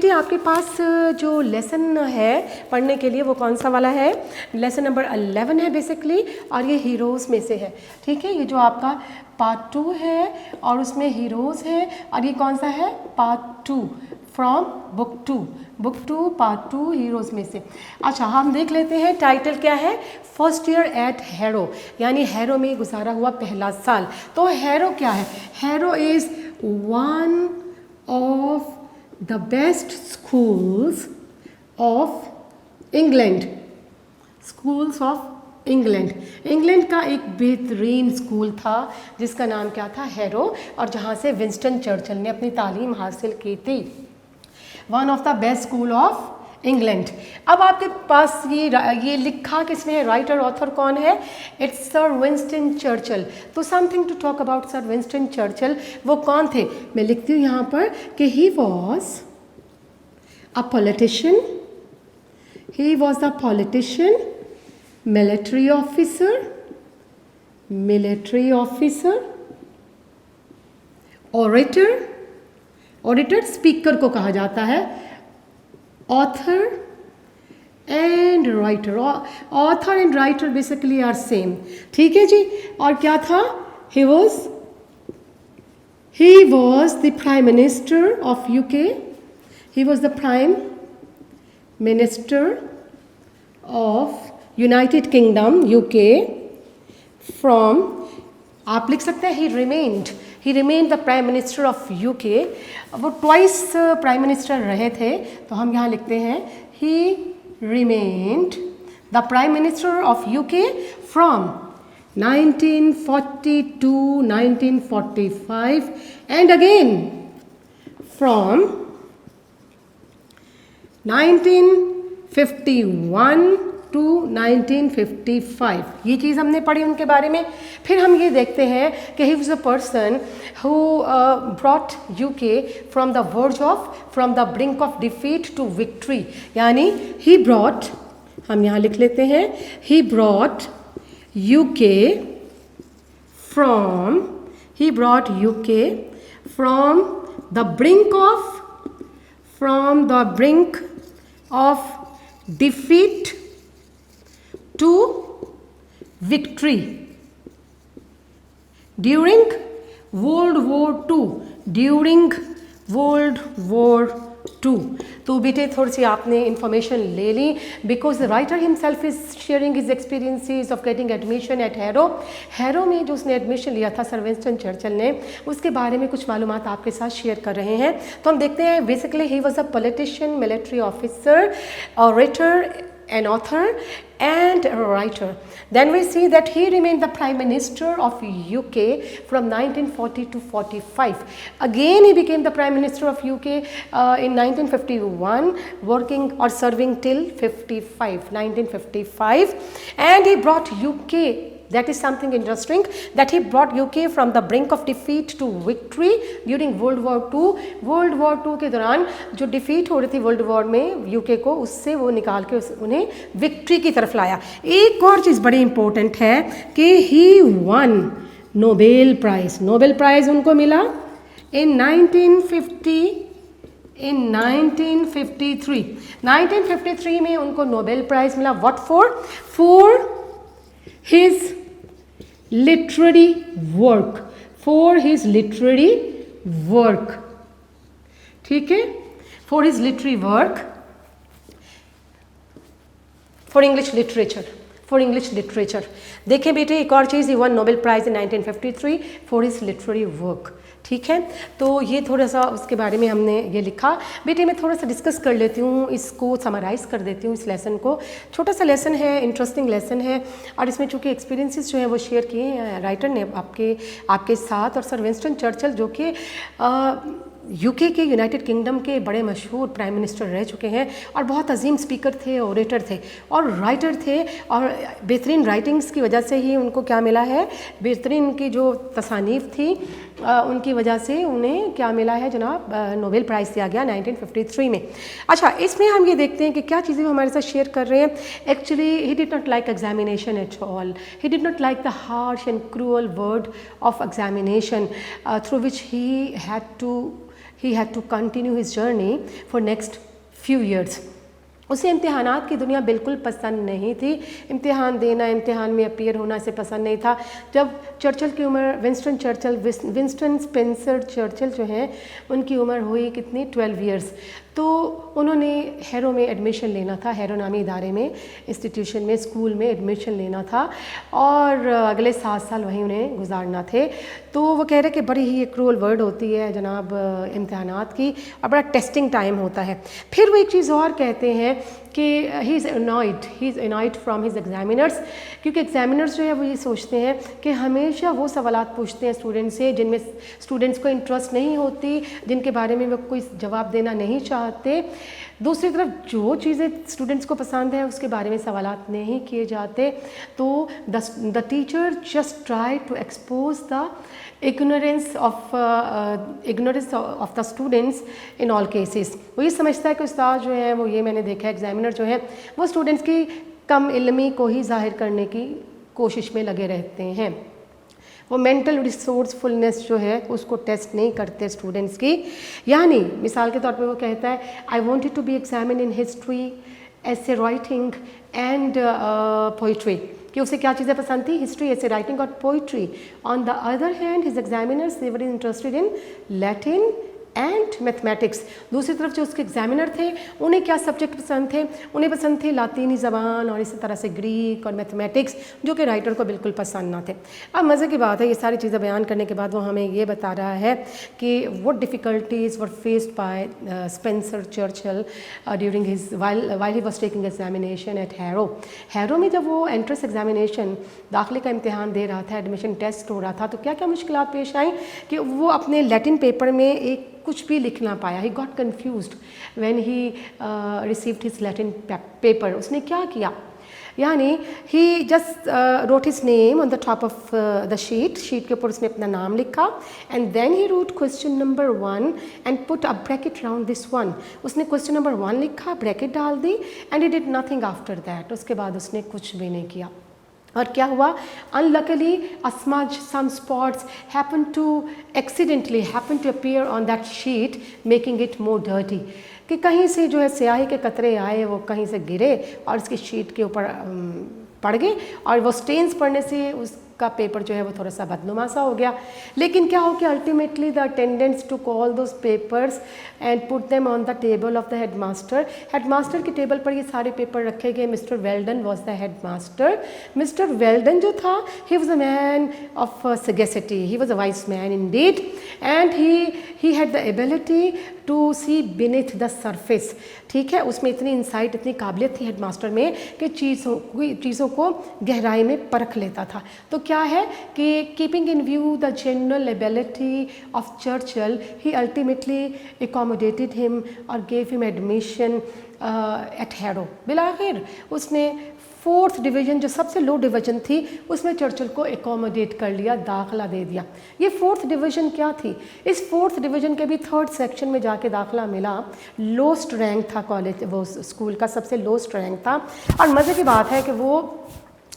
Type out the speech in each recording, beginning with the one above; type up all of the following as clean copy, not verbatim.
बेटी आपके पास जो लेसन है पढ़ने के लिए वो कौन सा वाला है? लेसन नंबर 11 है बेसिकली, और ये हीरोज़ में से है। ठीक है, ये जो आपका पार्ट 2 है और उसमें हीरोज़ है, और ये कौन सा है? Part 2 from book 2 part 2 heroes में से। अच्छा, हम देख लेते हैं टाइटल क्या है। फर्स्ट ईयर एट हैरो, यानी हैरो में गुजारा हुआ पहला साल। तो हैरो क्या है? Harrow is one of the best schools of England. Schools of England का एक बेहतरीन स्कूल था जिसका नाम क्या था? हैरो, और जहाँ से विंस्टन चर्चिल ने अपनी तालीम हासिल की थी। One of the best school of England. अब आपके पास ये लिखा किसने है? राइटर ऑथर कौन है? It's sir Winston Churchill. तो something to talk about sir Winston Churchill. वो कौन थे? मैं लिखती हूँ यहाँ पर कि he was a politician, he was a politician, military officer, auditor speaker को कहा जाता है, author and writer basically are same. ठीक है जी। और क्या था? He was the prime minister of UK, he was the prime minister of United Kingdom UK from, आप लिख सकते हैं ही remained the prime minister of UK. वो ट्वाइस प्राइम मिनिस्टर रहे थे, तो हम यहाँ लिखते हैं ही remained the prime minister of UK from 1940 to 1945 and again from 1951 to 1955। ये चीज़ हमने पढ़ी उनके बारे में। फिर हम ये देखते हैं कि he was a person who brought UK from the brink of defeat to victory, यानी ही ब्रॉट, हम यहाँ लिख लेते हैं, he brought UK from the brink of defeat to victory during World War II। तो बेटे थोड़ी सी आपने इन्फॉर्मेशन ले ली, because the writer himself is sharing his experiences of getting admission at Harrow में जो उसने एडमिशन लिया था सर विंस्टन चर्चिल ने, उसके बारे में कुछ मालूमात आपके साथ शेयर कर रहे हैं। तो हम देखते हैं basically he was a politician, military officer, orator, an author and a writer. Then we see that he remained the Prime Minister of UK from 1940 to 45. Again he became the Prime Minister of UK in 1951, working or serving till 1955, and he brought UK, that is something interesting, that he brought UK from the brink of defeat to victory during World War II। World War II के दौरान जो defeat हो रही थी world war में UK को, उससे वो निकाल के उन्हें विक्ट्री की तरफ लाया। एक और चीज़ बड़ी इंपॉर्टेंट है कि ही वन नोबेल प्राइज़ उनको मिला इन 1953 में उनको नोबेल प्राइज़ मिला। What for his literary work, ठीक है, for his literary work, for English literature। देखें बेटे एक और चीज़, he won Nobel Prize in 1953 for his literary work। ठीक है, तो ये थोड़ा सा उसके बारे में हमने ये लिखा। बेटे मैं थोड़ा सा डिस्कस कर लेती हूँ, इसको समराइज़ कर देती हूँ इस लेसन को। छोटा सा लेसन है, इंटरेस्टिंग लेसन है, और इसमें चूँकि एक्सपीरियंसेस जो है वो शेयर किए हैं राइटर ने आपके साथ, और सर विंस्टन चर्चिल जो कि यूके के, यूनाइटेड किंगडम के बड़े मशहूर प्राइम मिनिस्टर रह चुके हैं, और बहुत अजीम स्पीकर थे, ऑरेटर थे और राइटर थे, और बेहतरीन राइटिंग्स की वजह से ही उनको क्या मिला है, बेहतरीन उनकी जो तसानीफ़ थी उनकी वजह से उन्हें क्या मिला है जनाब, नोबेल प्राइज़ दिया गया 1953 में। अच्छा, इसमें हम ये देखते हैं कि क्या चीज़ें हमारे साथ शेयर कर रहे हैं। Actually he did not like examination at all, he did not like the harsh and cruel word of examination through which he had to he had to continue his journey for next few years. उसे इम्तिहानात की दुनिया बिल्कुल पसंद नहीं थी, इम्तिहान देना, इम्तिहान में अपीयर होना इसे पसंद नहीं था। जब चर्चिल की उम्र, विंस्टन स्पेंसर चर्चिल जो हैं उनकी उम्र हुई कितनी, 12 ईयर्स, तो उन्होंने हैरो में एडमिशन लेना था, हैरो नामी इदारे में, इंस्टीट्यूशन में, स्कूल में एडमिशन लेना था और अगले 7 साल वहीं उन्हें गुजारना थे। तो वो कह रहे कि बड़ी ही एक क्रूअल वर्ड होती है जनाब इम्तिहानात की, और बड़ा टेस्टिंग टाइम होता है। फिर वो एक चीज़ और कहते हैं कि he is annoyed from his examiners, क्योंकि एग्जामिनर्स जो है वो ये सोचते हैं कि हमेशा वो सवालात पूछते हैं स्टूडेंट्स से जिनमें स्टूडेंट्स को इंटरेस्ट नहीं होती, जिनके बारे में वो कोई जवाब देना नहीं चाहते। दूसरी तरफ जो चीज़ें स्टूडेंट्स को पसंद है उसके बारे में सवालात नहीं किए जाते। तो the teacher just try to expose the ignorance of the students in all cases। वो ये समझता है कि उस्ताद जो है वो, ये मैंने देखा है एग्जामिनर जो है वो स्टूडेंट्स की कम इल्मी को ही जाहिर करने की कोशिश में लगे रहते हैं। वो मेंटल रिसोर्सफुलनेस जो है उसको टेस्ट नहीं करते स्टूडेंट्स की। यानी मिसाल के तौर पे वो कहता है I wanted to be examine in history, ऐसे राइटिंग एंड पोइट्री, कि उसे क्या चीज़ें पसंद थी, हिस्ट्री, ऐसे राइटिंग और poetry. On the other hand his examiners they were interested in Latin and mathematics. दूसरी तरफ जो उसके एग्जामिनर थे उन्हें क्या सब्जेक्ट पसंद थे, उन्हें पसंद थे लातीनी ज़बान और इसी तरह से ग्रीक और मैथमेटिक्स, जो कि राइटर को बिल्कुल पसंद ना थे। अब मज़े की बात है, ये सारी चीज़ें बयान करने के बाद वो हमें ये बता रहा है कि what difficulties were faced by Spencer Churchill during his while he was taking examination eight harrow. Harrow में जब वो एंट्रेंस एग्जामिनेशन, दाखिले का इम्तिहान दे रहा था, एडमिशन टेस्ट हो रहा था, तो क्या क्या मुश्किलात पेश आई कि वो अपने लैटिन पेपर में एक कुछ भी लिख ना पाया। He got confused when he received his Latin paper. उसने क्या किया, यानी he just wrote his name on the top of the sheet के ऊपर उसने अपना नाम लिखा, and then he wrote question number 1 and put a bracket round this 1। उसने क्वेश्चन नंबर 1 लिखा, ब्रैकेट डाल दी, and he did nothing after that. उसके बाद उसने कुछ भी नहीं किया। और क्या हुआ, unluckily some spots happened to appear on that sheet, making it more dirty। कि कहीं से जो है स्याही के कतरे आए, वो कहीं से गिरे और उसकी शीट के ऊपर पड़ गए, और वो स्टेन्स पड़ने से उसका पेपर जो है वो थोड़ा सा बदनुमा सा हो गया। लेकिन क्या हो कि ultimately the attendants to call those papers and put them on the table of the headmaster. Headmaster के टेबल पर ये सारे पेपर रखे गए। Mister Weldon was the headmaster. Mister well done जो था, he was a man of sagacity, he was a wise man indeed, and he had the ability to see beneath the surface. ठीक है, उसमें इतनी इंसाइट, इतनी काबिलियत थी हेडमास्टर में कि चीज़ों को गहराई में परख लेता था। तो क्या है कि keeping in view the general ability of Churchill, he ultimately accommodated him और gave him admission at Harrow. बिलाखिर उसने 4th डिवीज़न, जो सबसे लो डिवीज़न थी, उसमें चर्चिल को एकोमोडेट कर लिया, दाखिला दे दिया। ये 4th डिवीज़न क्या थी, इस 4th डिवीज़न के भी 3rd सेक्शन में जाके दाखिला मिला। लोस्ट रैंक था कॉलेज, वो स्कूल का सबसे लोस्ट रैंक था। और मज़े की बात है कि वो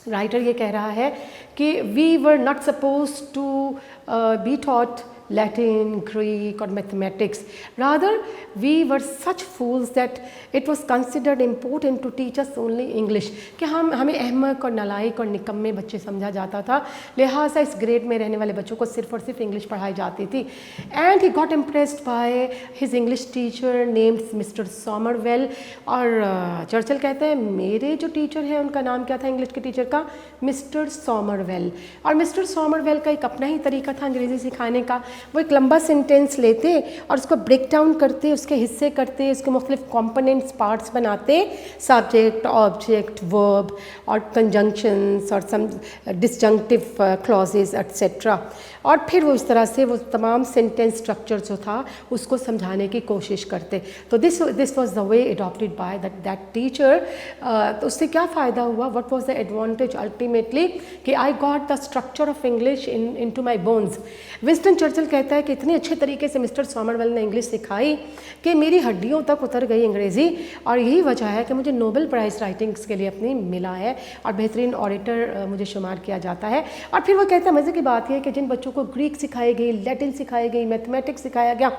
राइटर ये कह रहा है कि we were not suppose to be taught Latin, Greek or mathematics. Rather, we were such fools that it was considered important to teach us only English। कि हमें अहमक और नालायक और निकम्मे बच्चे समझा जाता था, लिहाजा इस ग्रेड में रहने वाले बच्चों को सिर्फ और सिर्फ इंग्लिश पढ़ाई जाती थी। And he got impressed by his English teacher named mister Somervell. और चर्चिल कहते हैं मेरे जो टीचर हैं उनका नाम क्या था इंग्लिश के टीचर का, मिस्टर सॉमरवेल। और मिस्टर सॉमरवेल का एक अपना ही तरीका था अंग्रेज़ी सिखाने का। वो एक लंबा सेंटेंस लेते और उसको ब्रेक डाउन करते, उसके हिस्से करते, उसके मुख्तलिफ कंपोनेंट्स, पार्ट्स बनाते, सब्जेक्ट, ऑब्जेक्ट, वर्ब और कंजंक्शंस और सम डिसजंक्टिव क्लॉजेस एट्सेट्रा। और फिर वो इस तरह से वो तमाम सेंटेंस स्ट्रक्चर जो था उसको समझाने की कोशिश करते। तो this was the way adopted by that teacher. तो उससे क्या फ़ायदा हुआ, what was the advantage ultimately, कि I got the structure of English into my bones. Winston Churchill कहता है कि इतने अच्छे तरीके से मिस्टर सॉमरवेल ने इंग्लिश सिखाई कि मेरी हड्डियों तक उतर गई अंग्रेज़ी, और यही वजह है कि मुझे नोबेल प्राइज़ राइटिंग्स के लिए अपनी मिला है और बेहतरीन ऑडिटर मुझे शुमार किया जाता है। और फिर वो कहता है मज़े की बात यह है कि जिन बच्चों को ग्रीक सिखाई गई, लैटिन सिखाई गई, मैथमेटिक्स सिखाया गया,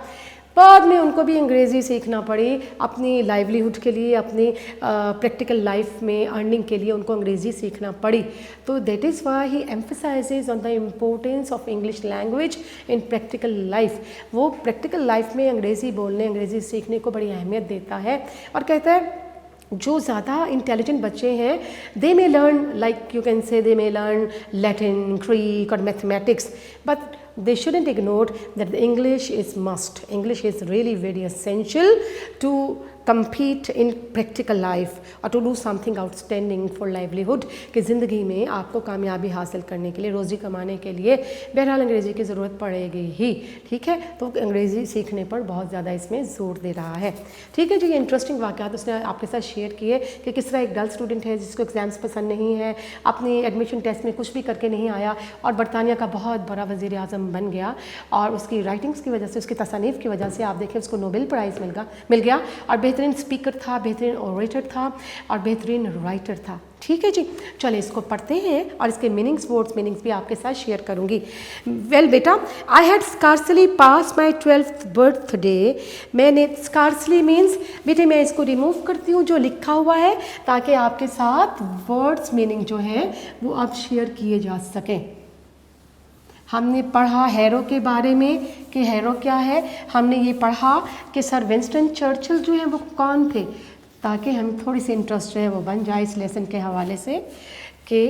बाद में उनको भी अंग्रेज़ी सीखना पड़ी अपनी लाइवलीहुड के लिए, अपनी प्रैक्टिकल लाइफ में अर्निंग के लिए उनको अंग्रेज़ी सीखना पड़ी। तो that is why he emphasises on the importance of English language in practical life. वो प्रैक्टिकल लाइफ में अंग्रेज़ी बोलने, अंग्रेज़ी सीखने को बड़ी अहमियत देता है और कहता है जो ज़्यादा इंटेलिजेंट बच्चे हैं they may learn, like you can say they may learn Latin, Greek और mathematics, but they shouldn't ignore that the English is must. English is really very essential to compete in practical life or to do something outstanding for livelihood कि ज़िंदगी में आपको कामयाबी हासिल करने के लिए, रोज़ी कमाने के लिए बहरहाल अंग्रेज़ी की ज़रूरत पड़ेगी ही। ठीक है, तो अंग्रेज़ी सीखने पर बहुत ज़्यादा इसमें ज़ोर दे रहा है। ठीक है जी, ये इंटरेस्टिंग वाक़यात उसने आपके साथ शेयर किए कि किस तरह एक डल स्टूडेंट है जिसको एग्ज़ाम्स पसंद नहीं है, अपनी एडमिशन टेस्ट में कुछ भी करके नहीं आया और बरतानिया का बहुत बड़ा वज़ीर आज़म बन गया और उसकी राइटिंग्स की वजह से, उसकी तसानीफ़ की वजह से आप देखें उसको नोबेल प्राइज़ मिल गया और बेहतरीन स्पीकर था, बेहतरीन ओरेटर था और बेहतरीन राइटर था। ठीक है जी, चलिए इसको पढ़ते हैं और इसके मीनिंग्स, वर्ड्स मीनिंग्स भी आपके साथ शेयर करूंगी। वेल बेटा, I had scarcely pass my 12th birthday. मैंने स्कार्सली मीन्स, बेटे मैं इसको रिमूव करती हूँ जो लिखा हुआ है ताकि आपके साथ वर्ड्स मीनिंग जो है वो अब शेयर किए जा सकें। हमने पढ़ा हैरो के बारे में कि हैरो क्या है, हमने ये पढ़ा कि सर विंस्टन चर्चिल जो है वो कौन थे, ताकि हम थोड़ी सी इंटरेस्ट जो है वो बन जाए इस लेसन के हवाले से कि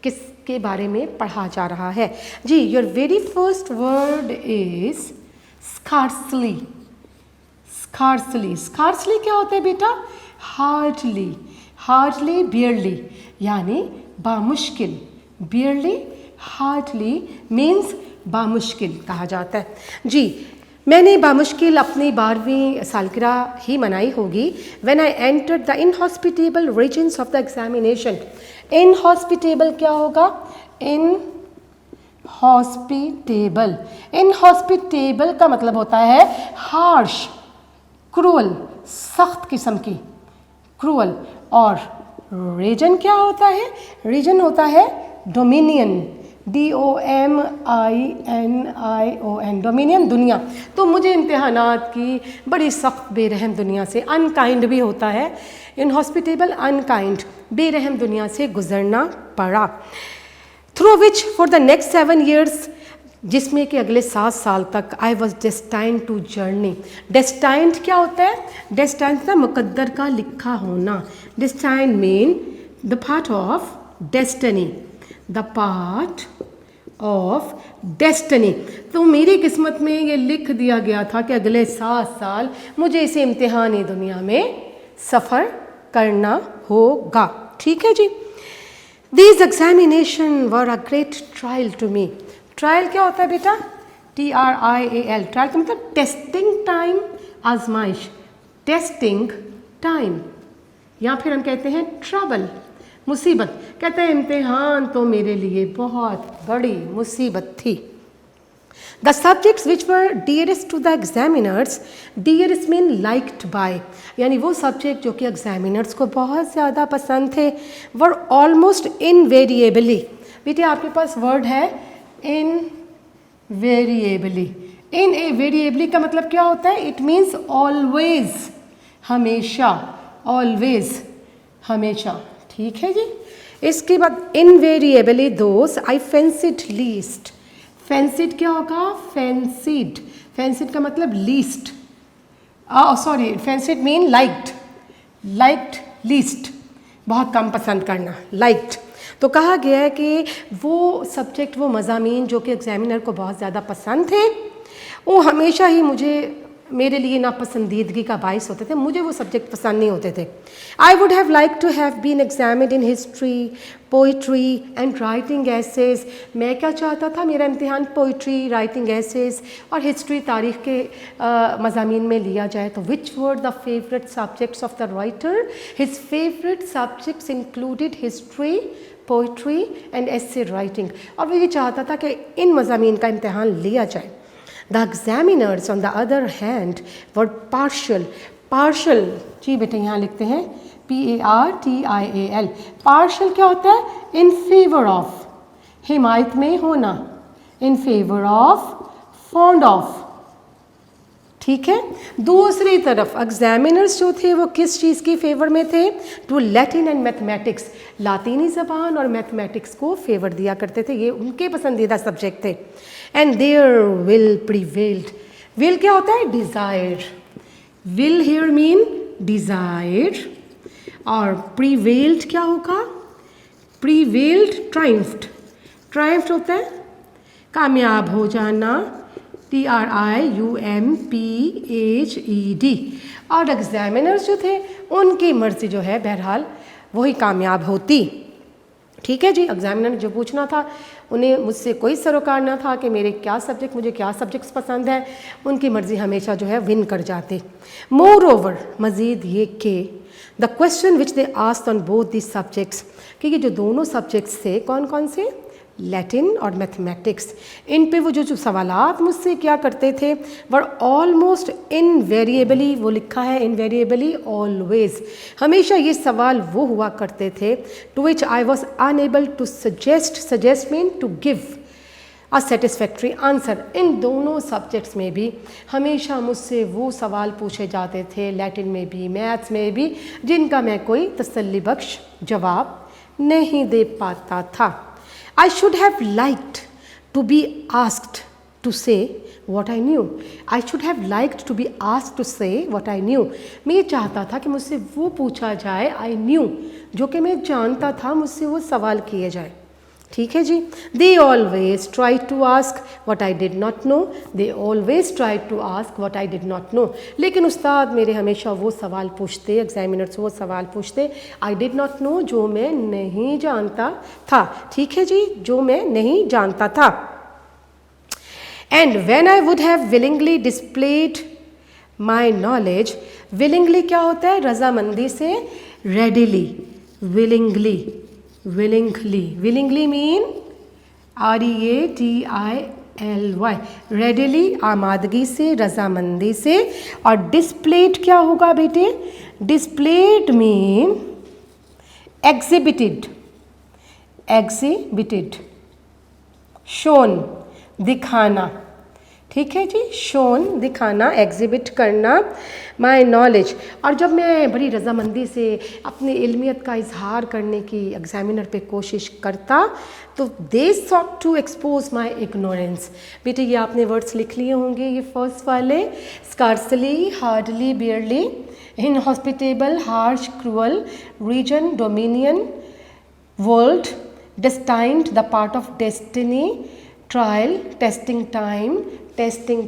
किसके बारे में पढ़ा जा रहा है। जी, your very first word is scarcely. Scarcely, scarcely क्या होता है बेटा? हार्डली, हार्डली बियरली यानी बामुश्किल, बियरली हार्डली मीन्स बामुश्किल कहा जाता है। जी, मैंने बामुश्किल अपनी 12वीं सालगिरह ही मनाई होगी। When I entered the inhospitable regions of the examination. Inhospitable क्या होगा? इनहॉस्पिटेबल, इनहॉस्पिटेबल का मतलब होता है हार्श, क्रूअल, सख्त किस्म की, क्रूअल। और रीजन क्या होता है? रीजन होता है डोमिनियन, DOMINION, डोमिनियन, दुनिया। तो मुझे इम्तिहानात की बड़ी सख्त बेरहम दुनिया से, अनकाइंड भी होता है, इनहॉस्पिटेबल अनकाइंड, बेरहम दुनिया से गुजरना पड़ा। Through which for the next 7 years, जिसमें कि अगले 7 साल तक I was destined to journey. Destined क्या होता है? डेस्टाइंड का मुकद्दर का लिखा होना। Destined mean the part of destiny, the part of destiny. तो मेरी किस्मत में ये लिख दिया गया था कि अगले 7 साल मुझे इसे इम्तिहानी दुनिया में सफ़र करना होगा। ठीक है जी। These examination were a great trial to me. Trial क्या होता है बेटा? TRIAL, ट्रायल का मतलब टेस्टिंग टाइम, आजमाइश, टेस्टिंग टाइम, या फिर हम कहते हैं ट्रबल, मुसीबत। कहते हैं इम्तिहान तो मेरे लिए बहुत बड़ी मुसीबत थी। The subjects which were dearest to the examiners, dearest mean liked by, यानी वो सब्जेक्ट जो कि एग्जामिनर्स को बहुत ज़्यादा पसंद थे, वर ऑलमोस्ट इनवेरिएबली। बेटे आपके पास वर्ड है इनवेरिएबली। इनवेरिएबली का मतलब क्या होता है? इट मीन्स ऑलवेज, हमेशा, ऑलवेज, हमेशा। ठीक है जी। इसके बाद इनवेरिएबली दोस आई फेंसिड लीस्ट। फेंसिड क्या होगा? फेंसिड, फेंसिड का मतलब least, sorry, fancied mean liked, liked least, बहुत कम पसंद करना, लाइक्ड। तो कहा गया है कि वो सब्जेक्ट, वो मज़ामीन जो कि एग्जामिनर को बहुत ज़्यादा पसंद थे, वो हमेशा ही मेरे लिए नापसंदीदगी का बायस होते थे। मुझे वो सब्जेक्ट पसंद नहीं होते थे। I would have like to have been examined in history, poetry and writing essays. मैं क्या चाहता था? मेरा इम्तिहान पोइट्री, राइटिंग एसेज और हिस्ट्री, तारीख़ के मज़ामीन में लिया जाए। तो which were the favourite subjects of the writer? His favourite subjects included history, poetry and essay writing. और वो ये चाहता था कि इन मज़ामीन का इम्तिहान लिया जाए। The examiners on the other hand were partial. Partial, जी बेटे यहाँ लिखते हैं PARTIAL। Partial क्या होता है? In favor of, हिमायत में होना, in favor of, fond of, ठीक है। दूसरी तरफ एग्जामिनर्स जो थे वो किस चीज़ की फेवर में थे? टू लैटिन एंड मैथमेटिक्स, लातीनी ज़बान और मैथमेटिक्स को फेवर दिया करते थे, ये उनके पसंदीदा सब्जेक्ट थे। And there will prevailed, will क्या होता है? Desire, will here mean desire, और प्रिवेल्ड क्या होगा? प्रिवेल्ड ट्राइम्फ्ड, ट्राइम्फ्ड होता है कामयाब हो जाना, TRIUMPHED। और एग्जामिनर्स जो थे उनकी मर्जी जो है बहरहाल वही कामयाब होती। ठीक है जी, एग्जामिनर ने जो पूछना था उन्हें मुझसे कोई सरोकार ना था कि मुझे क्या सब्जेक्ट्स पसंद है, उनकी मर्जी हमेशा जो है विन कर जाते। मोर ओवर, मज़ीद ये कि the question which they asked on both this subjects, कि ये जो दोनों सब्जेक्ट्स थे कौन कौन से? लैटिन और मैथमेटिक्स, इन पे वो जो सवालात मुझसे क्या करते थे वर ऑलमोस्ट इनवेरिएबली, वो लिखा है इनवेरिएबली ऑलवेज, हमेशा ये सवाल वो हुआ करते थे to which I was unable to suggest mean to give a satisfactory answer. इन दोनों सब्जेक्ट्स में भी हमेशा मुझसे वो सवाल पूछे जाते थे, लैटिन में भी मैथ्स में भी, जिनका मैं कोई तसल्ली बख्श जवाब नहीं दे पाता था। I should have liked to be asked to say what I knew. I should have liked to be asked to say what I knew. मैं ये चाहता था कि मुझसे वो पूछा जाए I knew, जो कि मैं जानता था, मुझसे वो सवाल किए जाए। ठीक है जी। They always tried to ask what I did not know. They always tried to ask what I did not know. लेकिन उस्ताद मेरे हमेशा वो सवाल पूछते, एग्जामिनर्स वो सवाल पूछते I did not know, जो मैं नहीं जानता था। ठीक है जी, जो मैं नहीं जानता था। And when I would have willingly displayed my knowledge, willingly क्या होता है? रजामंदी से, readily, willingly, willingly mean READILY, readily आमादगी से, रजामंदी से। और displayed क्या होगा बेटे? displayed mean exhibited, shown दिखाना। ठीक है जी, शोन दिखाना, एग्जिबिट करना, माई नॉलेज। और जब मैं बड़ी रजामंदी से अपनी इल्मियत का इजहार करने की एग्जामिनर पे कोशिश करता तो they sought to expose my ignorance. बेटे ये आपने वर्ड्स लिख लिए होंगे, ये फर्स्ट वाले, scarcely, hardly, barely, inhospitable, harsh, cruel, region, dominion, world, destined, the part of destiny, trial, testing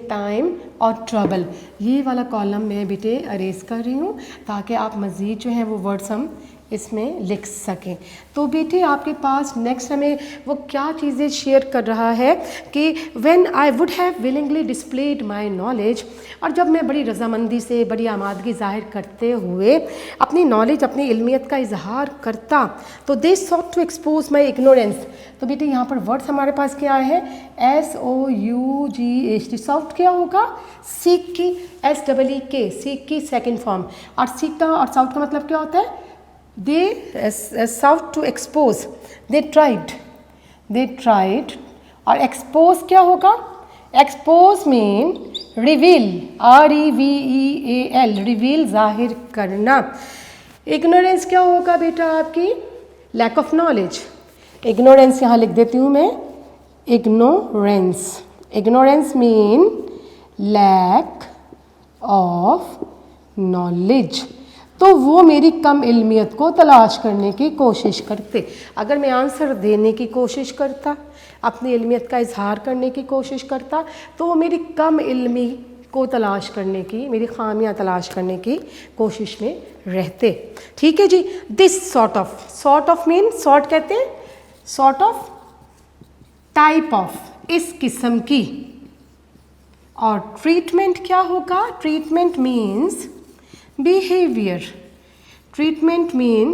time और ट्रबल। ये वाला कॉलम मैं बेटे अरेज कर रही हूँ ताकि आप मज़ीद जो है वो वर्ड्स हम इसमें लिख सकें। तो बेटे आपके पास नेक्स्ट हमें वो क्या चीज़ें शेयर कर रहा है कि when I would have willingly displayed my knowledge, और जब मैं बड़ी रजामंदी से, बड़ी आमादगी ज़ाहिर करते हुए अपनी नॉलेज, अपनी इल्मियत का इजहार करता तो they sought to expose my ignorance. तो बेटे यहाँ पर वर्ड्स हमारे पास क्या है? SOUGHT, सॉफ्ट क्या होगा? सीक की SEEK, सीक की सेकेंड फॉर्म। और सीक का और सॉफ्ट का मतलब क्या होता है? They sought to expose, they tried, और expose क्या होगा? expose mean reveal, REVEAL, reveal जाहिर करना। ignorance क्या होगा बेटा आपकी? lack of knowledge, ignorance यहाँ लिख देती हूँ मैं, ignorance mean lack of knowledge। तो वो मेरी कम इल्मियत को तलाश करने की कोशिश करते। अगर मैं आंसर देने की कोशिश करता, अपनी इल्मियत का इजहार करने की कोशिश करता, तो वो मेरी कम इल्मी को तलाश करने की, मेरी खामियां तलाश करने की कोशिश में रहते। ठीक है जी। This sort of mean, sort कहते हैं सॉर्ट ऑफ, टाइप ऑफ, इस किस्म की। और ट्रीटमेंट क्या होगा? Treatment means behavior, treatment mean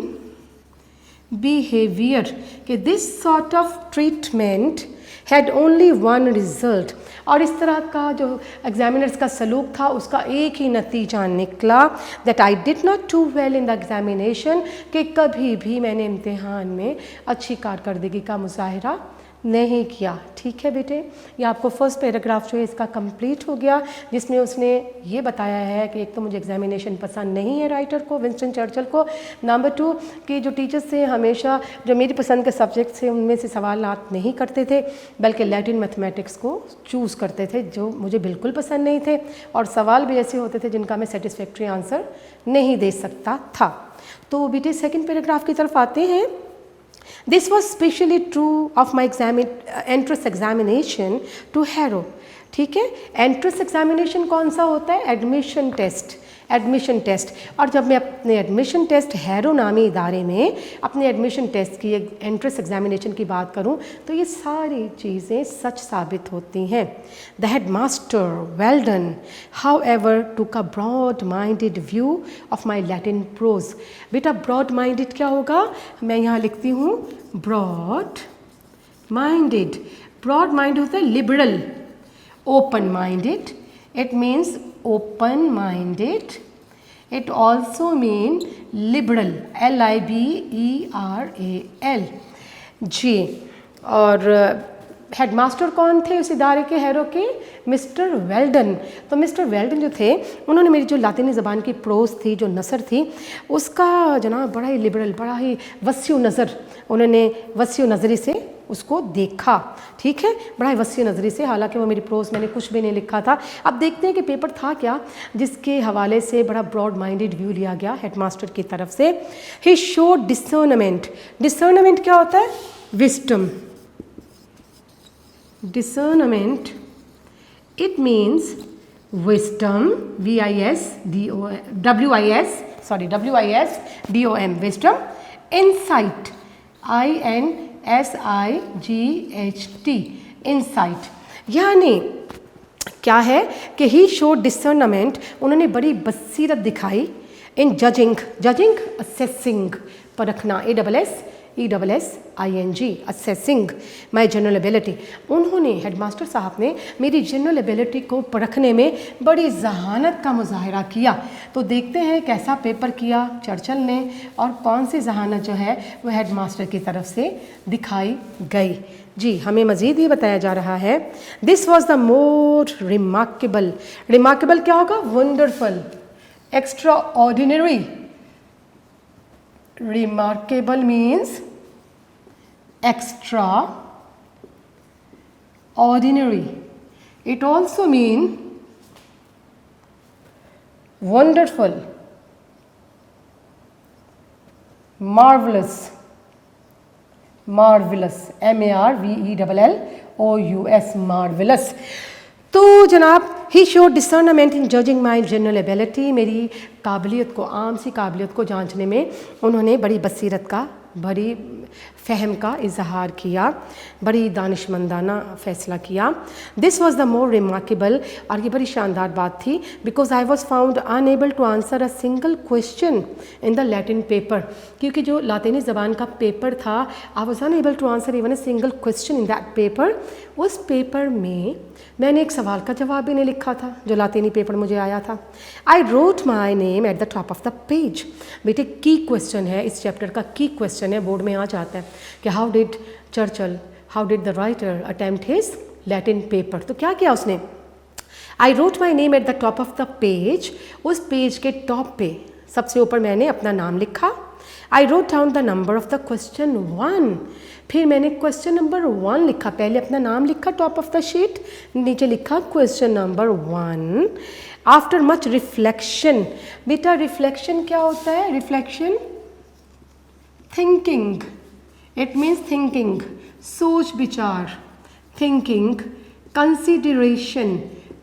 behavior, कि this sort of treatment had only one result, और इस तरह का जो एग्जामिनर्स का सलूक था उसका एक ही नतीजा निकला, that I did not do well in the examination, कि कभी भी मैंने इम्तिहान में अच्छी कारकर्दगी का मुजाहिरा नहीं किया। ठीक है बेटे, ये आपको फर्स्ट पैराग्राफ जो है इसका कंप्लीट हो गया, जिसमें उसने ये बताया है कि एक तो मुझे एग्जामिनेशन पसंद नहीं है राइटर को, विंस्टन चर्चिल को। नंबर 2 कि जो टीचर्स से हमेशा जो मेरी पसंद के सब्जेक्ट थे उनमें से सवाल नहीं करते थे, बल्कि लैटिन मैथमेटिक्स को चूज़ करते थे जो मुझे बिल्कुल पसंद नहीं थे, और सवाल भी ऐसे होते थे जिनका मैं सेटिस्फैक्ट्री आंसर नहीं दे सकता था। तो बेटे सेकेंड पैराग्राफ की तरफ आते हैं। This was specially true of my entrance examination to Harrow। ठीक है, एंट्रेंस एग्जामिनेशन कौन सा होता है? Admission test. Admission test. और जब मैं अपने एडमिशन टेस्ट हैरो नामी इदारे में अपने एडमिशन टेस्ट की एंट्रेंस एग्जामिनेशन की बात करूं तो ये सारी चीज़ें सच साबित होती हैं। The head master Welldon however took a broad minded view of my Latin prose. बेटा ब्रॉड माइंडेड क्या होगा? मैं यहाँ लिखती हूँ ब्रॉड माइंडेड। ब्रॉड माइंड होता है liberal. Open minded, it means open minded, it also mean liberal, LIBERAL जी। और हेडमास्टर कौन थे उस इदारे के, हैरो के? Mister Welldon. तो मिस्टर वेल्डन जो थे उन्होंने मेरी जो लातिनी ज़बान की प्रोज थी, जो नसर थी, उसका जनाब बड़ा ही लिबरल, बड़ा ही वसी नज़र, उन्होंने वसी नज़री से उसको देखा। ठीक है, बड़ा ही वसी नज़री से, हालांकि वो मेरी प्रोज मैंने कुछ भी नहीं लिखा था। अब देखते हैं कि पेपर था क्या जिसके हवाले से बड़ा ब्रॉड माइंडेड व्यू लिया गया हेडमास्टर की तरफ से। He showed discernment. डिसर्नमेंट क्या होता है? Wisdom. discernment, it means wisdom, W-I-S-D-O-M, wisdom, insight, I-N-S-I-G-H-T, insight। यानी क्या है कि ही शोड डिसर्नमेंट, उन्होंने बड़ी बसीरत दिखाई इन जजिंग। जजिंग असेसिंग, परखना, ASSESSING, असेसिंग माई जनरल एबिलिटी। उन्होंने, हेडमास्टर साहब ने मेरी जनरल एबिलिटी को परखने में बड़ी जहानत का मुजाहरा किया। तो देखते हैं कैसा पेपर किया चर्चिल ने और कौन सी जहानत जो है वह हेडमास्टर की तरफ से दिखाई गई। जी, हमें मज़ीद ये बताया जा रहा है, this was the more remarkable. Remarkable क्या होगा? Wonderful, extra ordinary. Remarkable means extraordinary. It also means wonderful, marvelous, marvelous, MARVELLOUS, marvelous। तो जनाब he showed discernment in judging my general ability, मेरी काबिलियत को, आम सी काबिलियत को जांचने में उन्होंने बड़ी बसीरत का, बड़ी फ़हम का इजहार किया, बड़ी दानिशमंदाना फ़ैसला किया। This was the more remarkable, और ये बड़ी शानदार बात थी, because I was found unable to answer a single question in the Latin paper. क्योंकि जो लातिनी ज़बान का पेपर था, I was unable to answer even a single question in that paper. उस पेपर में मैंने एक सवाल का जवाब भी नहीं लिखा था जो लातिनी पेपर मुझे आया था। I wrote my name at the top of the page. बेटे की क्वेश्चन है, इस चैप्टर का की क्वेश्चन है, बोर्ड में आ जाता है कि how did the writer attempt his Latin paper. तो क्या किया उसने? I wrote my name at the top of the page. उस पेज के टॉप पे सबसे ऊपर मैंने अपना नाम लिखा। I wrote down the number of the question 1। फिर मैंने क्वेश्चन नंबर 1 लिखा, पहले अपना नाम लिखा टॉप ऑफ द शीट, नीचे लिखा question number 1। After much reflection. बेटा रिफ्लेक्शन क्या होता है? Reflection thinking, it means thinking, सोच विचार, थिंकिंग, कंसिडरेशन,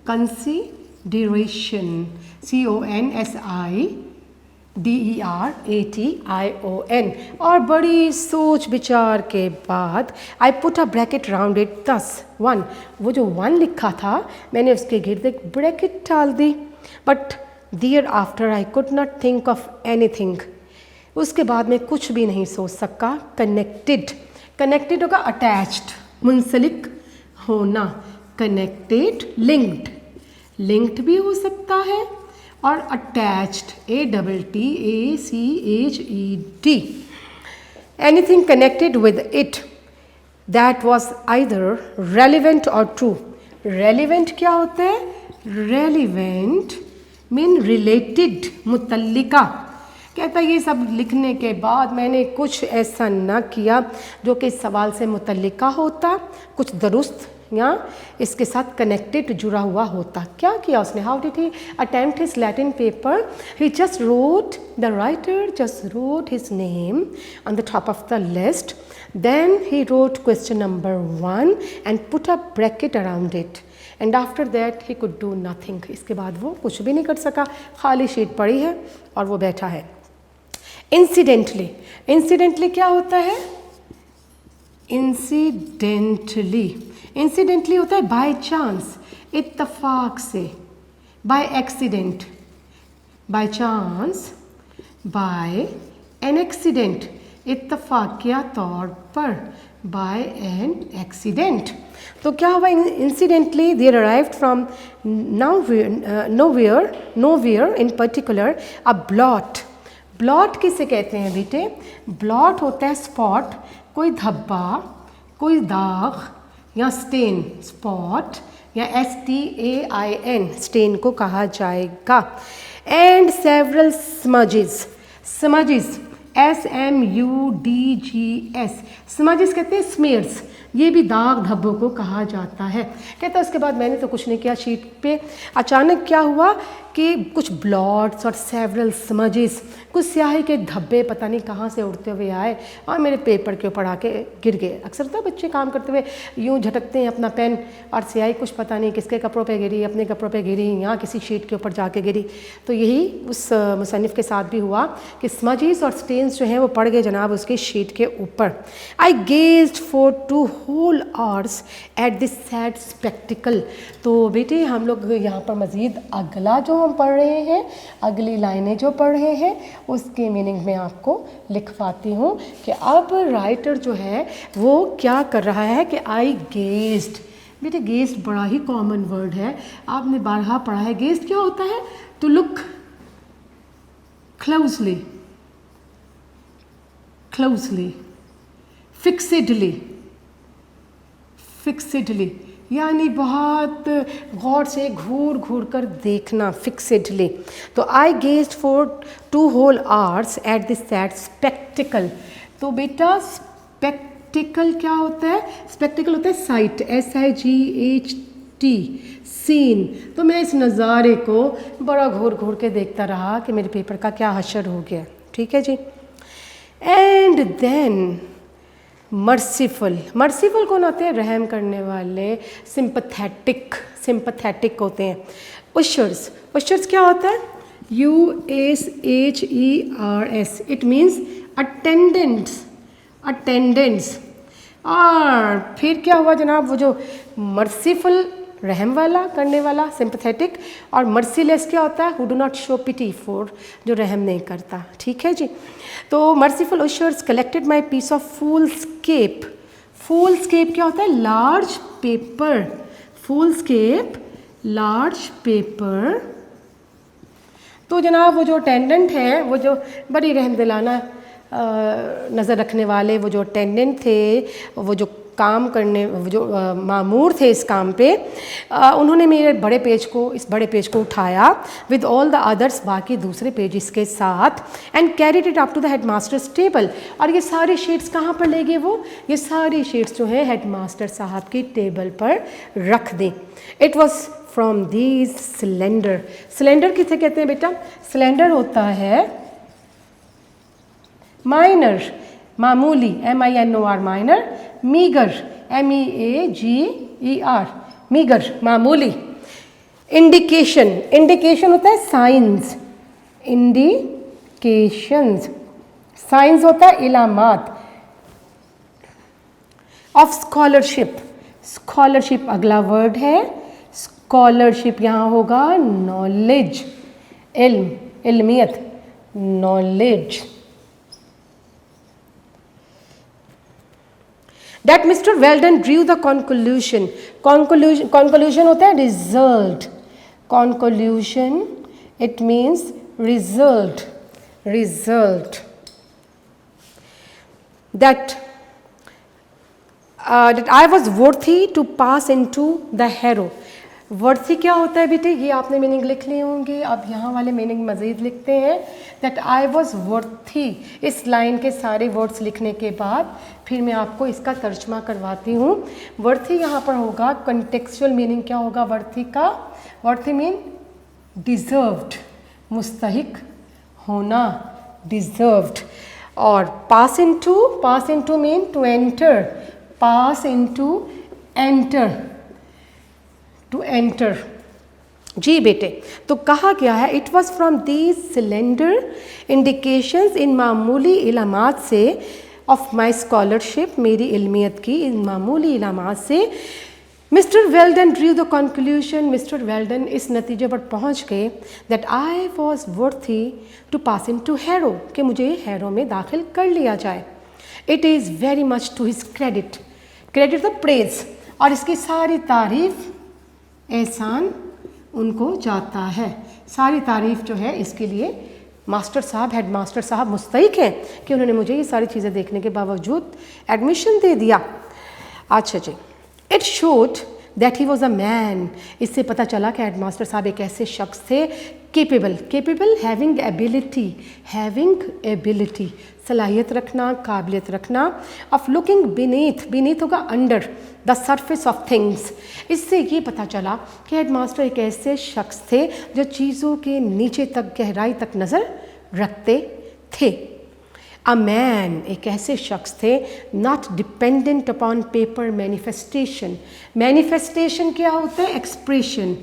कंसिडरेशन, CONSIDERATION। और बड़ी सोच विचार के बाद I put a bracket round it, 1। वो जो 1 लिखा था मैंने उसके गिर्द एक ब्रैकेट डाल दी। But there after I could not think of anything. उसके बाद मैं कुछ भी नहीं सोच सका। कनेक्टेड, कनेक्टेड होगा अटैच्ड, मुंसलिक होना, कनेक्टेड, लिंक्ड, लिंक्ड भी हो सकता है, और attached, ATTACHED, anything connected with it. That was either relevant or true. Relevant क्या होता है? रेलिवेंट मीन रिलेटेड, मुतल्लिका। कहता है ये सब लिखने के बाद मैंने कुछ ऐसा ना किया जो कि इस सवाल से मुतल्लिका होता, कुछ दुरुस्त या इसके साथ कनेक्टेड, जुड़ा हुआ होता। क्या किया उसने? How did he attempt his Latin paper? He just wrote, the writer just wrote his name on the top of the list, then he wrote question number 1 and put a bracket around it, and after that he could do nothing. इसके बाद वो कुछ भी नहीं कर सका, खाली sheet पड़ी है और वो बैठा है। इंसिडेंटली, इंसिडेंटली क्या होता है? इंसिडेंटली, इंसिडेंटली होता है बाय चांस, इत्तफाक से, by accident, by chance, by an accident, इत्तफाकिया तौर पर, बाय एन एक्सीडेंट। तो क्या हुआ? Incidentally there arrived from nowhere in particular a blot. Blot किसे कहते हैं बेटे? ब्लॉट होता है स्पॉट, कोई धब्बा, कोई दाग या स्टेन, स्पॉट या STAIN, स्टेन को कहा जाएगा। And several smudges, smudges SMUDGS, smudges कहते हैं स्मेयर्स, ये भी दाग धब्बों को कहा जाता है। कहता है उसके बाद मैंने तो कुछ नहीं किया, शीट पे अचानक क्या हुआ कि कुछ ब्लॉट्स और सेवरल स्मजेस, कुछ स्याही के धब्बे पता नहीं कहाँ से उड़ते हुए आए और मेरे पेपर के ऊपर आके गिर गए। अक्सर तो बच्चे काम करते हुए यूँ झटकते हैं अपना पेन और स्याही कुछ पता नहीं किसके कपड़ों पे गिरी, अपने कपड़ों पे गिरी, यहाँ किसी शीट के ऊपर जाके गिरी। तो यही उस मुसन्निफ़ के साथ भी हुआ कि स्मजेस और स्टेन्स जो हैं वो पड़ गए जनाब उसके शीट के ऊपर। आई gazed for 2 whole hours at this sad spectacle। तो बेटे हम लोग यहाँ पर मज़ीद अगला जो हम पढ़ रहे हैं, अगली लाइनें जो पढ़ रहे हैं उसके मीनिंग में आपको लिखवाती हूँ कि अब राइटर जो है वो क्या कर रहा है कि आई गेज्ड। बेटे गेज्ड बड़ा ही कॉमन वर्ड है, आपने बारहा पढ़ा है। गेज्ड क्या होता है? टू लुक क्लोजली, क्लोजली, फिक्सेडली, फिक्सेडली यानी बहुत गौर से घूर घूर कर देखना, फिक्सेडली। तो I gazed for 2 whole hours at this sad spectacle. तो बेटा स्पेक्टिकल क्या होता है? स्पेक्टिकल होता है साइट, SIGHT, सीन। तो मैं इस नज़ारे को बड़ा घूर घूर के देखता रहा कि मेरे पेपर का क्या हशर हो गया। ठीक है जी। एंड देन मर्सीफुल, मर्सीफुल कौन होते हैं? रहम करने वाले, सिंपथेटिक, सिंपथेटिक होते हैं। उशर्स, उशर्स क्या होता है? USHERS, it means attendants, attendants. और फिर क्या हुआ जनाब? वो जो मर्सीफुल रहम वाला करने वाला, सिंपथेटिक, और मर्सीलेस क्या होता है? Who do not show pity for, जो रहम नहीं करता। ठीक है जी। तो merciful ushers collected my piece of foolscap. Foolscap क्या होता है? Large paper, foolscap large paper. तो जनाब वो जो अटेंडेंट है, वो जो बड़ी रहमदिलाना नज़र रखने वाले वो जो अटेंडेंट थे, वो जो काम करने, वो जो मामूर थे इस काम पे, उन्होंने मेरे बड़े पेज को, इस बड़े पेज को उठाया विद ऑल द अदर्स, बाकी दूसरे पेजेस के साथ, and carried it up to the head master's table. और ये सारे शीट्स कहाँ पर ले गए? वो ये सारी शीट्स जो है हेड मास्टर साहब की टेबल पर रख दें। It was from these cylinder. Cylinder किसे कहते हैं बेटा? सिलेंडर होता है माइनर, मामूली, MINOR, minor, meagre, MEAGER, meagre, मामूली। इंडिकेशन, इंडिकेशन होता है साइंस, इंडिकेशंस, साइंस होता है इलामात। ऑफ स्कॉलरशिप, स्कॉलरशिप अगला वर्ड है। स्कॉलरशिप यहाँ होगा नॉलेज, इल्म, इल्मियत, knowledge. That Mr. Weldon drew the conclusion. Conclusion होता है result. Conclusion, it means result. Result. That that I was worthy to pass into the harrow. Worthy क्या होता है बेटे, ये आपने मीनिंग लिख लिए होंगे। अब यहाँ वाले मीनिंग मज़ीद लिखते हैं, दैट आई वॉज वर्थी। इस लाइन के सारे वर्ड्स लिखने के बाद फिर मैं आपको इसका तर्जमा करवाती हूँ। वर्थी यहाँ पर होगा, कंटेक्चुअल मीनिंग क्या होगा वर्थी का? वर्थी मीन डिज़र्व्ड, मुस्तहिक होना, डिज़र्व्ड। और pass into mean to enter, pass into enter, to enter. जी बेटे, तो कहा गया है it was from these slender indications, इन मामूली इलामात से ऑफ माई स्कॉलरशिप, मेरी इल्मियत की इन मामूली इलामात से mister Welldon drew the conclusion, mister Welldon इस नतीजे पर पहुंच गए that I was worthy to pass into Harrow, कि मुझे हैरो में दाखिल कर लिया जाए। It is very much to his credit, credit the praise, और इसकी सारी तारीफ, एहसान उनको जाता है। सारी तारीफ जो है इसके लिए मास्टर साहब, हेड मास्टर साहब मुस्तहिक हैं कि उन्होंने मुझे ये सारी चीज़ें देखने के बावजूद एडमिशन दे दिया। अच्छा जी, it showed that he was a man, इससे पता चला कि हेड मास्टर साहब एक ऐसे शख्स थे केपेबल हैविंग एबिलिटी, सलाहियत रखना, काबिलियत रखना, ऑफ लुकिंग बीनीथ होगा under the surface of things. इससे ये पता चला कि हेड मास्टर एक ऐसे शख्स थे जो चीज़ों के नीचे तक, गहराई तक नज़र रखते थे। अ मैन, एक ऐसे शख्स थे not dependent upon paper manifestation. Manifestation क्या होता है? Expression,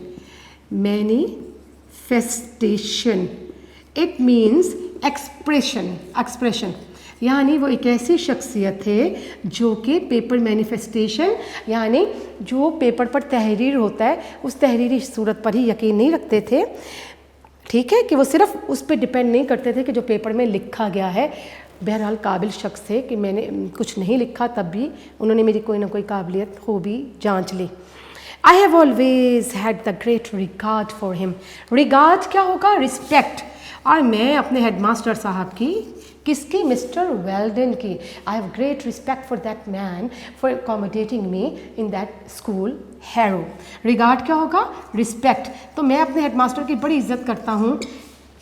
manifestation it means expression, यानी वो एक ऐसी शख्सियत थे जो कि पेपर मैनिफेस्टेशन, यानी जो पेपर पर तहरीर होता है उस तहरीरी सूरत पर ही यकीन नहीं रखते थे। ठीक है, कि वो सिर्फ उस पर डिपेंड नहीं करते थे कि जो पेपर में लिखा गया है। बहरहाल काबिल शख्स थे कि मैंने कुछ नहीं लिखा तब भी उन्होंने मेरी कोई ना कोई काबिलियत खूबी जांच ली। I have always had the great regard for him. Regard क्या होगा? रिस्पेक्ट। और मैं अपने हेडमास्टर साहब की, किसकी? मिस्टर वेल्डन की। I have great respect for that man for accommodating me in that school harrow. Regard क्या होगा? रिस्पेक्ट। तो मैं अपने हेडमास्टर की बड़ी इज्जत करता हूँ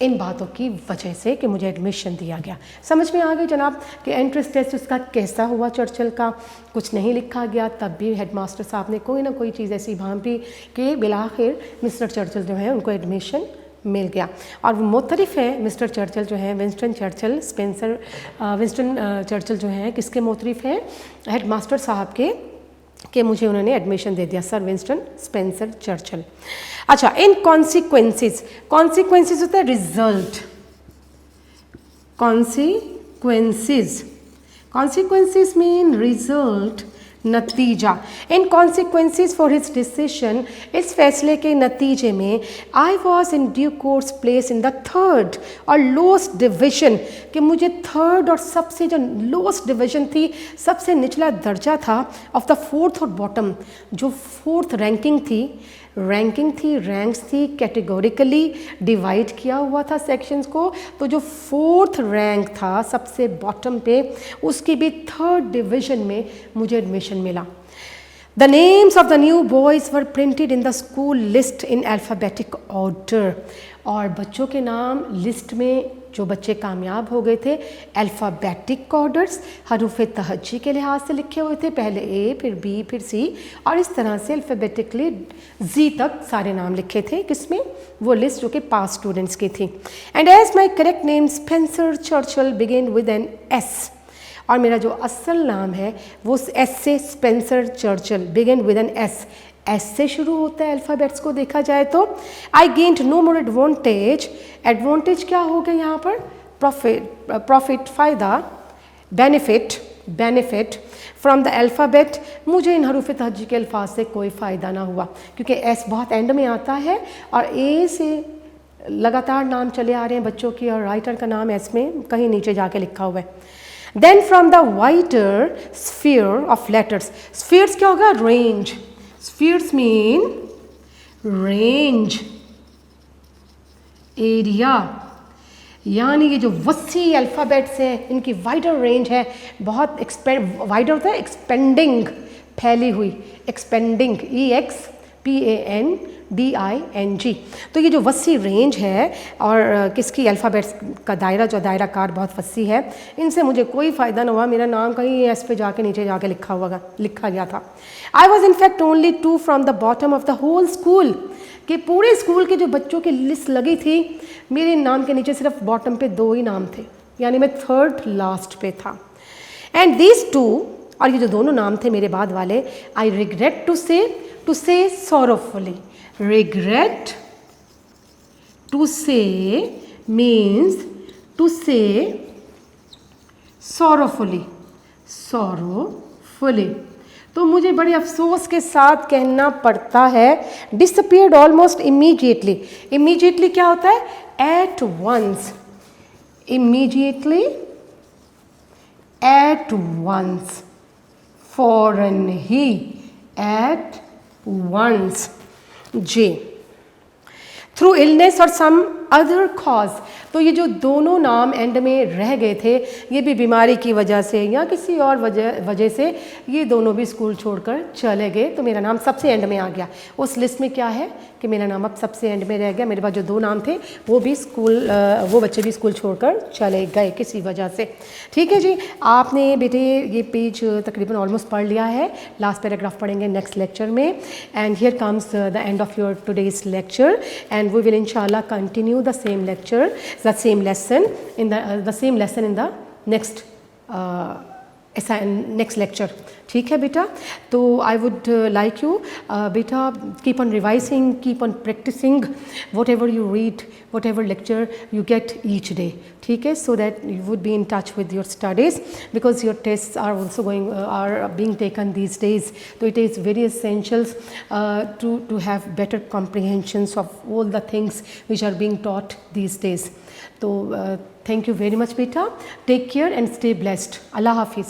इन बातों की वजह से कि मुझे एडमिशन दिया गया। समझ में आ गई जनाब कि एंट्रेंस टेस्ट उसका कैसा हुआ चर्चिल का? कुछ नहीं लिखा गया तब भी हेडमास्टर साहब ने कोई ना कोई चीज़ ऐसी भांपी कि बिलाखिर मिस्टर चर्चिल जो है उनको एडमिशन मिल गया। और वो मोतरिफ़ है मिस्टर चर्चिल जो है, विंस्टन चर्चिल, विंस्टन चर्चिल जो हैं किसके मोतरिफ़ हैं? हेडमास्टर साहब के, कि मुझे उन्होंने एडमिशन दे दिया, सर विंस्टन स्पेंसर चर्चिल। अच्छा, इन कॉन्सिक्वेंसेस, कॉन्सिक्वेंसेस होता है रिजल्ट, कॉन्सिक्वेंसेस मीन रिजल्ट, नतीजा। इन कॉन्सिक्वेंसेस फॉर हिज डिसीजन, इस फैसले के नतीजे में आई was in due course place in the third और लोएस्ट डिवीजन, कि मुझे थर्ड और सबसे जो लोएस्ट डिवीजन थी, सबसे निचला दर्जा था, ऑफ द फोर्थ और बॉटम, जो फोर्थ रैंकिंग थी, रैंक्स थी, कैटेगोरिकली डिवाइड किया हुआ था सेक्शंस को। तो जो फोर्थ रैंक था सबसे बॉटम पे, उसकी भी थर्ड डिवीजन में मुझे एडमिशन मिला। The names of the new boys were printed in the school list in alphabetic order, और बच्चों के नाम लिस्ट में जो बच्चे कामयाब हो गए थे अल्फ़ाबेटिक ऑर्डर्स, हरूफ तहज्जी के लिहाज से लिखे हुए थे, पहले ए फिर बी फिर सी, और इस तरह से अल्फ़ाबेटिकली जी तक सारे नाम लिखे थे। किसमें? वो लिस्ट जो कि पास स्टूडेंट्स की थी। And as my correct name Spencer Churchill begin with an S, और मेरा जो असल नाम है वो एस से, Spencer Churchill, begin with an S, S से शुरू होता है अल्फ़ाबेट्स को देखा जाए तो। I gained no more advantage, advantage क्या हो गया यहाँ पर? प्रॉफिट, फ़ायदा, बेनिफिट फ्रॉम द अल्फ़ाबेट, मुझे इन हरूफ तहज्जी के अल्फाज से कोई फ़ायदा ना हुआ, क्योंकि एस बहुत एंड में आता है और ए से लगातार नाम चले आ रहे हैं बच्चों की, और राइटर का नाम एस में कहीं नीचे जाके लिखा हुआ है। Then from the wider sphere of letters, spheres क्या होगा? Range, spheres mean range, area, यानी ये जो वसी अल्फ़ाबेट्स हैं इनकी वाइडर रेंज है, बहुत वाइडर होता है, एक्सपेंडिंग, फैली हुई, एक्सपेंडिंग, EXPANDING। तो ये जो वसी रेंज है और किसकी अल्फ़ाबेट्स का दायरा, जो दायरा कार बहुत वसी है, इनसे मुझे कोई फ़ायदा ना हुआ। मेरा नाम कहीं एस पे जाके नीचे जाके लिखा गया था। I was in fact only 2 from the bottom of the whole school, कि पूरे स्कूल के जो बच्चों की लिस्ट लगी थी, मेरे नाम के नीचे सिर्फ बॉटम पे 2 ही नाम थे, यानी मैं 3rd लास्ट पे था। एंड दीज 2, और ये जो दोनों नाम थे मेरे बाद वाले, आई रिग्रेट टू से sorrowfully, regret to say means to say sorrowfully, तो मुझे बड़े अफसोस के साथ कहना पड़ता है disappeared almost immediately। immediately क्या होता है? at once, immediately, at once, फौरन ही, at once, J, through illness or some other cause। तो ये जो दोनों नाम एंड में रह गए थे, ये भी बीमारी की वजह से या किसी और वजह से ये दोनों भी स्कूल छोड़कर चले गए। तो मेरा नाम सबसे एंड में आ गया। उस लिस्ट में क्या है कि मेरा नाम अब सबसे एंड में रह गया। मेरे पास जो 2 नाम थे वो बच्चे भी स्कूल छोड़कर चले गए किसी वजह से। ठीक है जी, आपने बेटे ये पेज तकरीबन ऑलमोस्ट पढ़ लिया है। लास्ट पैराग्राफ पढ़ेंगे नेक्स्ट लेक्चर में। And here comes the end of your today's lecture, and we will इंशाल्लाह continue the same lecture, the same lesson in the next lecture। ठीक है बेटा, तो आई वुड लाइक यू बेटा keep on revising, keep on practicing whatever you read, whatever lecture you get each day, ठीक है, so that you would be in touch with your studies, because your tests are also are being taken these days। so it is very essential to have better comprehensions of all the things which are being taught these days। तो thank you very much beta, take care and stay blessed। Allah Hafiz।